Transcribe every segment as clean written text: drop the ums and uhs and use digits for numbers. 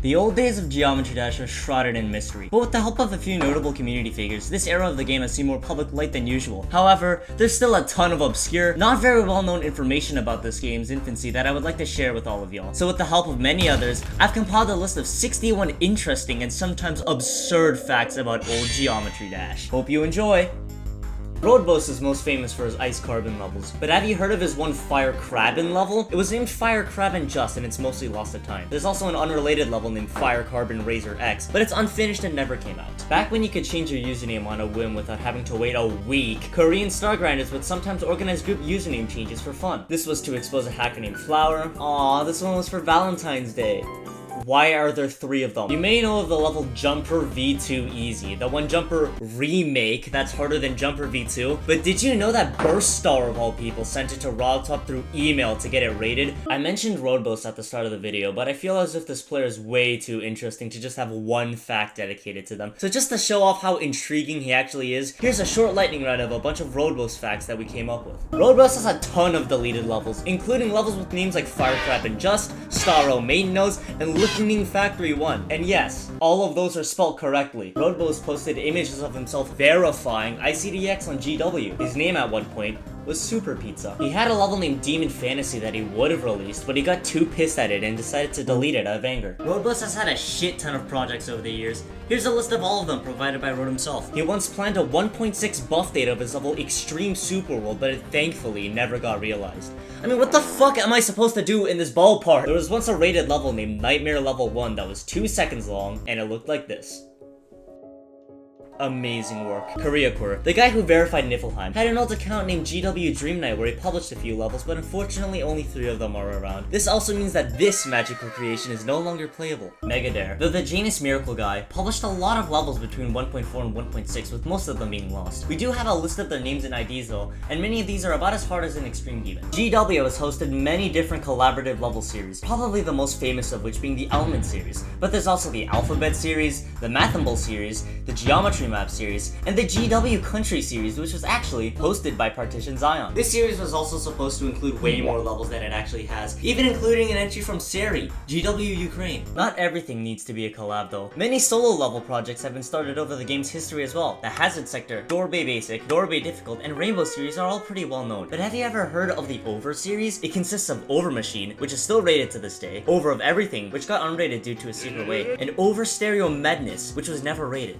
The old days of Geometry Dash are shrouded in mystery, but with the help of a few notable community figures, this era of the game has seen more public light than usual. However, there's still a ton of obscure, not very well known information about this game's infancy that I would like to share with all of y'all. So with the help of many others, I've compiled a list of 61 interesting and sometimes absurd facts about old Geometry Dash. Hope you enjoy! Roadboss is most famous for his ice carbon levels, but have you heard of his one Fire Carbon level? It was named Fire Carbon Just, and it's mostly lost to time. There's also an unrelated level named Fire Carbon Razor X, but it's unfinished and never came out. Back when you could change your username on a whim without having to wait a week, Korean star grinders would sometimes organize group username changes for fun. This was to expose a hacker named Flower. Aww, this one was for Valentine's Day. Why are there 3 of them? You may know of the level Jumper V2 Easy, the one Jumper remake that's harder than Jumper V2, but did you know that Burst Star of all people sent it to RobTop through email to get it rated? I mentioned Roadboss at the start of the video, but I feel as if this player is way too interesting to just have one fact dedicated to them. So just to show off how intriguing he actually is, here's a short lightning round of a bunch of Roadboss facts that we came up with. Roadboss has a ton of deleted levels, including levels with names like Firecrap and Just, Starro Maiden Nose, and Listening Factory 1. And yes, all of those are spelled correctly. Roadboss posted images of himself verifying ICDX on GW. His name at one point was Super Pizza. He had a level named Demon Fantasy that he would have released, but he got too pissed at it and decided to delete it out of anger. Roadboss has had a shit ton of projects over the years. Here's a list of all of them provided by Road himself. He once planned a 1.6 buff date of his level Extreme Super World, but it thankfully never got realized. I mean, what the fuck am I supposed to do in this ballpark? There was once a rated level named Nightmare Level 1 that was 2 seconds long, and it looked like this. Amazing work. Koreaquirk, the guy who verified Niflheim, had an old account named GW Dream Night where he published a few levels, but unfortunately only 3 of them are around. This also means that this magical creation is no longer playable. Megadare, the Janus Miracle guy, published a lot of levels between 1.4 and 1.6, with most of them being lost. We do have a list of their names and IDs though, and many of these are about as hard as an Extreme Demon. GW has hosted many different collaborative level series, probably the most famous of which being the Element series, but there's also the Alphabet series, the Mathimble series, the Geometry Map series, and the GW Country series, which was actually hosted by Partition Zion. This series was also supposed to include way more levels than it actually has, even including an entry from Seri, GW Ukraine. Not everything needs to be a collab though. Many solo level projects have been started over the game's history as well. The Hazard Sector, Doorbay Basic, Doorbay Difficult, and Rainbow series are all pretty well known. But have you ever heard of the Over series? It consists of Over Machine, which is still rated to this day, Over of Everything, which got unrated due to a secret way, and Over Stereo Madness, which was never rated.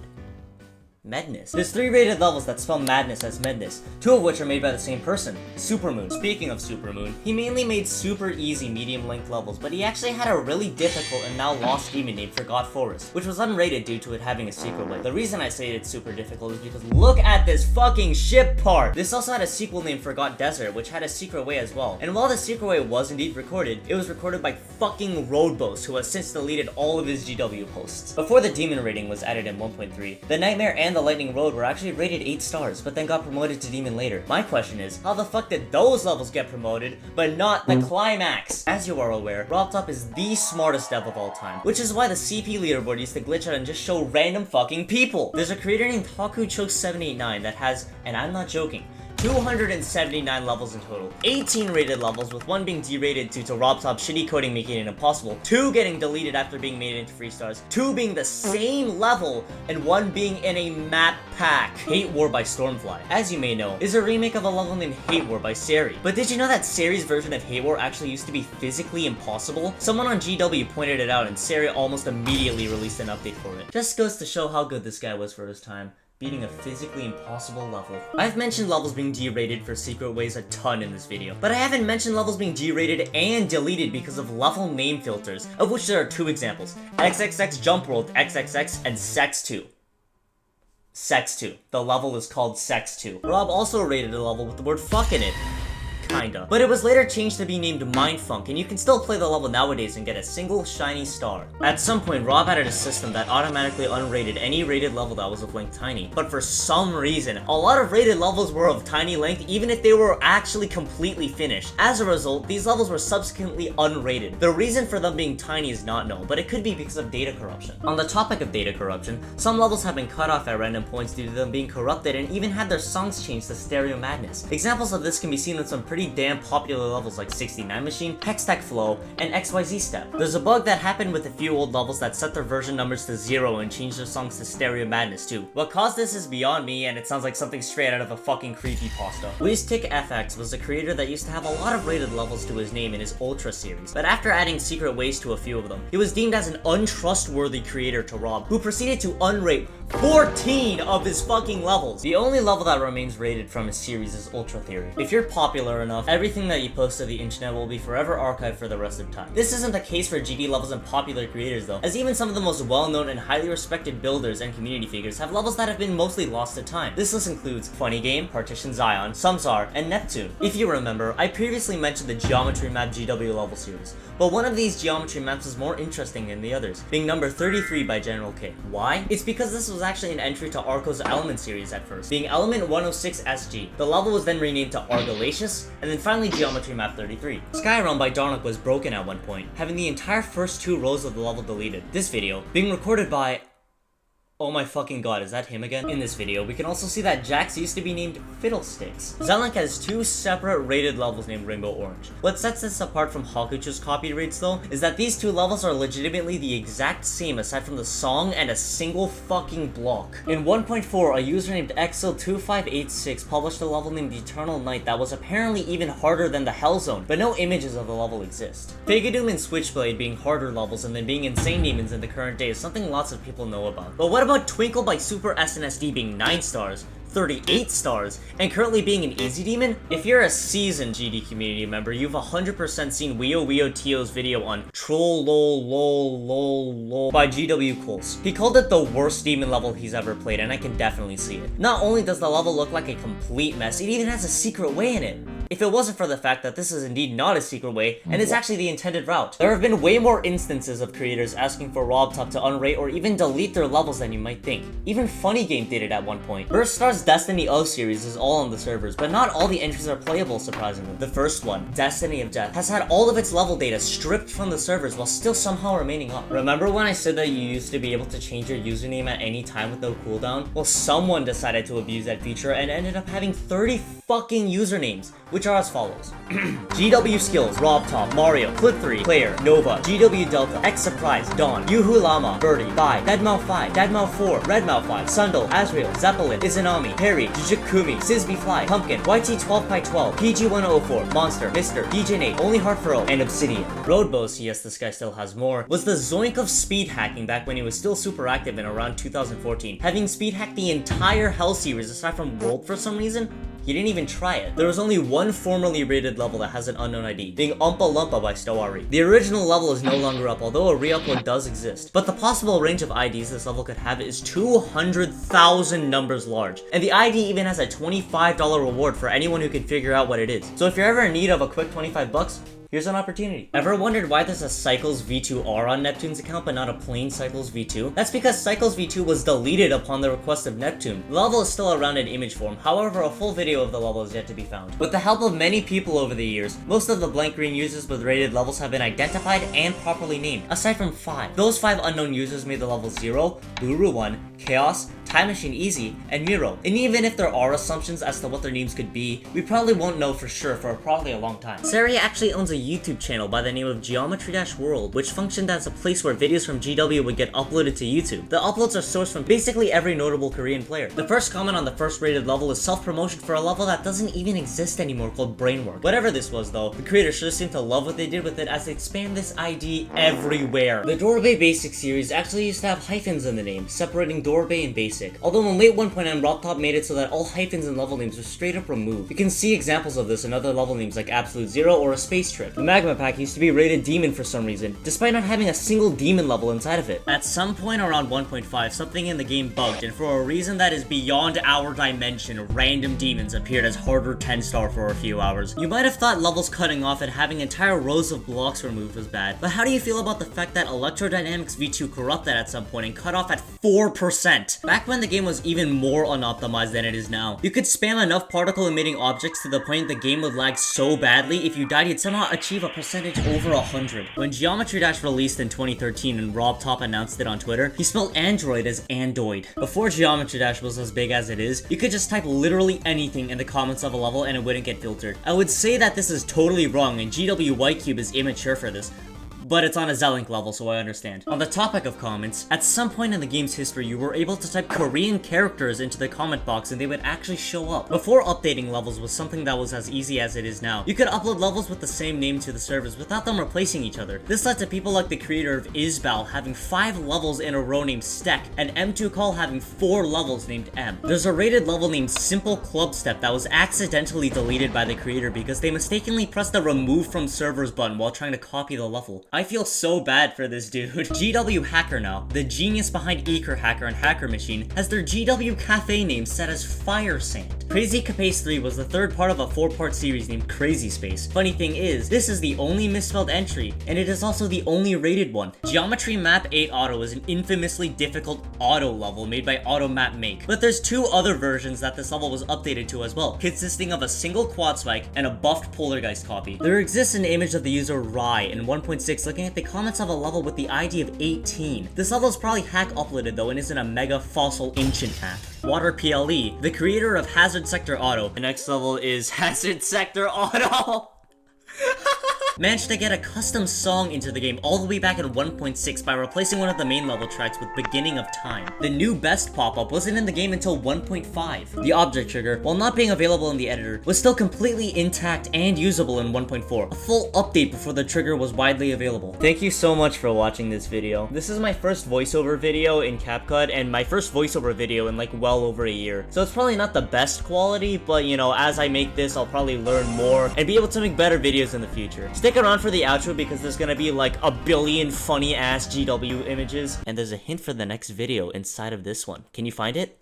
Madness. There's 3 rated levels that spell madness as Madness, 2 of which are made by the same person, Supermoon. Speaking of Supermoon, he mainly made super easy medium-length levels, but he actually had a really difficult and now lost demon named Forgot Forest, which was unrated due to it having a secret way. The reason I say it's super difficult is because look at this fucking ship part! This also had a sequel named Forgot Desert, which had a secret way as well. And while the secret way was indeed recorded, it was recorded by fucking Roadboss, who has since deleted all of his GW posts. Before the demon rating was added in 1.3, the Nightmare and the Lightning Road were actually rated 8 stars, but then got promoted to Demon later. My question is, how the fuck did those levels get promoted, but not the climax? As you are aware, RobTop is the smartest dev of all time, which is why the CP leaderboard used to glitch out and just show random fucking people. There's a creator named HakuChoke789 that has, and I'm not joking, 279 levels in total, 18 rated levels, with 1 being derated due to RobTop's shitty coding making it impossible, 2 getting deleted after being made into free stars, 2 being the same level, and 1 being in a map pack. Hate War by Stormfly, as you may know, is a remake of a level named Hate War by Seri. But did you know that Seri's version of Hate War actually used to be physically impossible? Someone on GW pointed it out and Seri almost immediately released an update for it. Just goes to show how good this guy was for his time, beating a physically impossible level. I've mentioned levels being derated for secret ways a ton in this video, but I haven't mentioned levels being derated and deleted because of level name filters, of which there are 2 examples, XXX Jump World XXX and Sex 2. Sex 2. The level is called Sex 2. Rob also rated a level with the word fuck in it. Kinda. But it was later changed to be named Mindfunk, and you can still play the level nowadays and get a single shiny star. At some point, Rob added a system that automatically unrated any rated level that was of length tiny, but for some reason, a lot of rated levels were of tiny length even if they were actually completely finished. As a result, these levels were subsequently unrated. The reason for them being tiny is not known, but it could be because of data corruption. On the topic of data corruption, some levels have been cut off at random points due to them being corrupted and even had their songs changed to Stereo Madness. Examples of this can be seen in some pretty pretty damn popular levels like 69 Machine, Hextech Flow, and XYZ Step. There's a bug that happened with a few old levels that set their version numbers to 0 and changed their songs to Stereo Madness too. What caused this is beyond me, and it sounds like something straight out of a fucking creepypasta. WizTickFX was a creator that used to have a lot of rated levels to his name in his Ultra series, but after adding secret ways to a few of them, he was deemed as an untrustworthy creator to rob, who proceeded to unrate 14 of his fucking levels. The only level that remains rated from his series is Ultra Theory. If you're popular enough, everything that you post to the internet will be forever archived for the rest of time. This isn't the case for GD levels and popular creators though, as even some of the most well-known and highly respected builders and community figures have levels that have been mostly lost to time. This list includes Funny Game, Partition Zion, Samsar, and Neptune. If you remember, I previously mentioned the Geometry Map GW level series, but one of these geometry maps is more interesting than the others, being number 33 by General K. Why? It's because this was actually an entry to Arco's Element series at first, being Element 106 SG. The level was then renamed to Argalacious, and then finally Geometry Map 33. Skyrealm by Darnock was broken at one point, having the entire first 2 rows of the level deleted. This video being recorded by... Oh my fucking god, is that him again? In this video, we can also see that Jax used to be named Fiddlesticks. Zenlink has 2 separate rated levels named Rainbow Orange. What sets this apart from Hakuchu's copy rates though, is that these 2 levels are legitimately the exact same aside from the song and a single fucking block. In 1.4, a user named Exil2586 published a level named Eternal Night that was apparently even harder than the Hell Zone, but no images of the level exist. Figadoom and Switchblade being harder levels and then being insane demons in the current day is something lots of people know about. But what about Twinkle by Super SNSD being 9 stars, 38 stars, and currently being an easy demon? If you're a seasoned GD community member, you've 100% seen Wio Tio's video on Troll Lol Lol Lol Lol by GW Coles. He called it the worst demon level he's ever played, and I can definitely see it. Not only does the level look like a complete mess, it even has a secret way in it. If it wasn't for the fact that this is indeed not a secret way, and it's actually the intended route. There have been way more instances of creators asking for RobTop to unrate or even delete their levels than you might think. Even Funny Game did it at one point. Burst Star's Destiny of series is all on the servers, but not all the entries are playable, surprisingly. The first one, Destiny of Death, has had all of its level data stripped from the servers while still somehow remaining up. Remember when I said that you used to be able to change your username at any time with no cooldown? Well, someone decided to abuse that feature and ended up having 30 fucking usernames, which are as follows. GW Skills, RobTop, Mario, Clip3, Player, Nova, GW Delta, X Surprise, Dawn, Yuhu Lama, Birdie, Bai, Deadmau5, Deadmau4, Redmau5, Sundle, Azrael, Zeppelin, Izanami, Harry, Jujikumi, Sisby Fly, Pumpkin, YT12x12, PG104, Monster, Mr., DJ Nate, Only Heart Furrow, and Obsidian. Roadboast, yes this guy still has more, was the zoink of speed hacking back when he was still super active in around 2014, having speed hacked the entire Hell series aside from World for some reason. He didn't even try it. There was only one formerly rated level that has an unknown ID, being Umpa Lumpa by Stowari. The original level is no longer up, although a re-upload does exist. But the possible range of IDs this level could have is 200,000 numbers large. And the ID even has a $25 reward for anyone who can figure out what it is. So if you're ever in need of a quick 25 bucks, here's an opportunity. Ever wondered why there's a Cycles V2R on Neptune's account but not a plain Cycles V2? That's because Cycles V2 was deleted upon the request of Neptune. The level is still around in image form, however a full video of the level is yet to be found. With the help of many people over the years, most of the blank green users with rated levels have been identified and properly named, aside from 5. Those 5 unknown users made the level 0, Luru 1, Chaos, Time Machine Easy, and Miro. And even if there are assumptions as to what their names could be, we probably won't know for sure for probably a long time. Saria actually owns a YouTube channel by the name of Geometry-World, which functioned as a place where videos from GW would get uploaded to YouTube. The uploads are sourced from basically every notable Korean player. The first comment on the first rated level is self-promotion for a level that doesn't even exist anymore called Brainwork. Whatever this was though, the creators sure seem to love what they did with it as they spam this ID everywhere. The Dorbe Basic series actually used to have hyphens in the name, separating Dorbe and Basic. Although in late 1.9, RobTop made it so that all hyphens in level names were straight up removed. You can see examples of this in other level names like Absolute Zero or a Space Trip. The Magma Pack used to be rated Demon for some reason, despite not having a single demon level inside of it. At some point around 1.5, something in the game bugged, and for a reason that is beyond our dimension, random demons appeared as harder 10-star for a few hours. You might have thought levels cutting off and having entire rows of blocks removed was bad, but how do you feel about the fact that Electrodynamics V2 corrupted at some point and cut off at 4%? Back when the game was even more unoptimized than it is now, you could spam enough particle emitting objects to the point the game would lag so badly if you died you'd somehow achieve a percentage over 100. When Geometry Dash released in 2013 and Rob Top announced it on Twitter, he spelled Android as Andoid. Before Geometry Dash was as big as it is, you could just type literally anything in the comments of a level and it wouldn't get filtered. I would say that this is totally wrong and GW Whitecube is immature for this, but it's on a Zelink level, so I understand. On the topic of comments, at some point in the game's history, you were able to type Korean characters into the comment box and they would actually show up. Before updating levels was something that was as easy as it is now. You could upload levels with the same name to the servers without them replacing each other. This led to people like the creator of Isbal having 5 levels in a row named Stek, and M2Call having 4 levels named M. There's a rated level named Simple Club Step that was accidentally deleted by the creator because they mistakenly pressed the remove from servers button while trying to copy the level. I feel so bad for this dude. GW Hacker now, the genius behind Eker Hacker and Hacker Machine, has their GW Cafe name set as Fire Sand. Crazy Capace 3 was the third part of a 4-part series named Crazy Space. Funny thing is, this is the only misspelled entry, and it is also the only rated one. Geometry Map 8 Auto is an infamously difficult auto level made by Automap Make, but there's 2 other versions that this level was updated to as well, consisting of a single quad spike and a buffed Poltergeist copy. There exists an image of the user Rai in 1.6 looking at the comments of a level with the ID of 18. This level is probably hack uploaded though and isn't a mega fossil ancient hack. Water PLE, the creator of Hazard Sector Auto. The next level is Hazard Sector Auto. Managed to get a custom song into the game all the way back in 1.6 by replacing one of the main level tracks with Beginning of Time. The new best pop-up wasn't in the game until 1.5. The object trigger, while not being available in the editor, was still completely intact and usable in 1.4. A full update before the trigger was widely available. Thank you so much for watching this video. This is my first voiceover video in CapCut and my first voiceover video in like well over a year. So it's probably not the best quality, but you know, as I make this, I'll probably learn more and be able to make better videos in the future. Stick around for the outro because there's gonna be like a billion funny ass GW images, and there's a hint for the next video inside of this one. Can you find it?